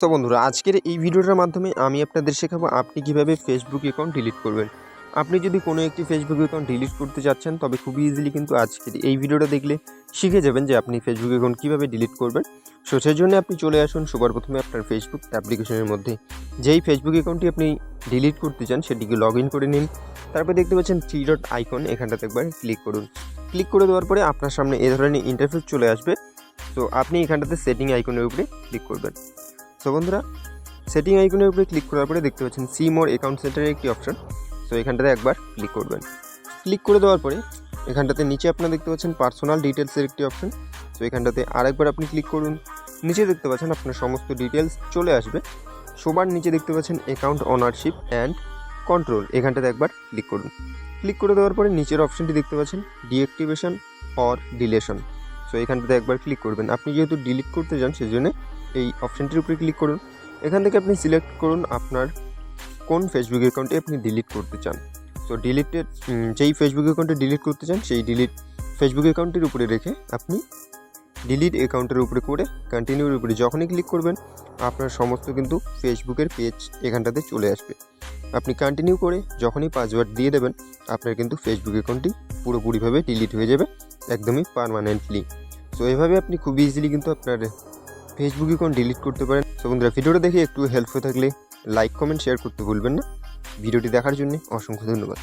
তো বন্ধুরা, আজকের এই ভিডিওটার মাধ্যমে আমি আপনাদের শেখাবো আপনি কিভাবে ফেসবুক অ্যাকাউন্ট ডিলিট করবেন। আপনি যদি কোনো একটি ফেসবুক অ্যাকাউন্ট ডিলিট করতে যাচ্ছেন, তবে খুবই ইজিলি কিন্তু আজকের এই ভিডিওটা দেখলে শিখে যাবেন যে আপনি ফেসবুক অ্যাকাউন্ট কীভাবে ডিলিট করবেন। সো সেই জন্য আপনি চলে আসুন সবার প্রথমে আপনার ফেসবুক অ্যাপ্লিকেশনের মধ্যে। যেই ফেসবুক অ্যাকাউন্টটি আপনি ডিলিট করতে চান সেটিকে লগ ইন করে নিন। তারপর দেখতে পাচ্ছেন 3 ডট আইকন, এখানটাতে একবার ক্লিক করুন। ক্লিক করে দেওয়ার পরে আপনার সামনে এ ধরনের ইন্টারফেস চলে আসবে। তো আপনি এখানটাতে সেটিং আইকনের উপরে ক্লিক করবেন। সো বন্ধুরা, সেটিং আইকনের উপরে ক্লিক করার পরে দেখতে পাচ্ছেন সি মোর অ্যাকাউন্ট সেন্টারের একটি অপশন। সো এখানটাতে একবার ক্লিক করবেন। ক্লিক করে দেওয়ার পরে এখানটাতে নিচে আপনারা দেখতে পাচ্ছেন পার্সোনাল ডিটেলসের একটি অপশন। সো এখানটাতে আরেকবার আপনি ক্লিক করুন। নিচে দেখতে পাচ্ছেন আপনার সমস্ত ডিটেলস চলে আসবে। সবার নিচে দেখতে পাচ্ছেন অ্যাকাউন্ট ওনারশিপ অ্যান্ড কন্ট্রোল, এখানটাতে একবার ক্লিক করুন। ক্লিক করে দেওয়ার পরে নিচের অপশনটি দেখতে পাচ্ছেন ডিঅ্যাক্টিভেশন অর ডিলেশন। সো এখানটাতে একবার ক্লিক করবেন। আপনি যেহেতু ডিলিট করতে চান সেই জন্য এই অপশনটির উপরে ক্লিক করুন। এখান থেকে আপনি সিলেক্ট করুন আপনার কোন ফেসবুক অ্যাকাউন্টে আপনি ডিলিট করতে চান। সো ডিলিটের যেই ফেসবুক অ্যাকাউন্টে ডিলিট করতে চান সেই ডিলিট ফেসবুক অ্যাকাউন্টের উপরে রেখে আপনি ডিলিট অ্যাকাউন্টের উপরে করে কন্টিনিউর উপরে যখনই ক্লিক করবেন আপনার সমস্ত কিন্তু ফেসবুকের পেজ এখানটাতে চলে আসবে। আপনি কন্টিনিউ করে যখনই পাসওয়ার্ড দিয়ে দেবেন আপনার কিন্তু ফেসবুক অ্যাকাউন্টটি পুরোপুরিভাবে ডিলিট হয়ে যাবে, একদমই পার্মানেন্টলি। সো এভাবে আপনি খুব ইজিলি কিন্তু আপনার ফেসবুক অ্যাকাউন্ট ডিলিট করতে পারেন। সো বন্ধুরা, ভিডিওটা দেখে একটু হেল্প হয়ে থাকলে লাইক কমেন্ট শেয়ার করতে ভুলবেন না। ভিডিওটি দেখার জন্য অসংখ্য ধন্যবাদ।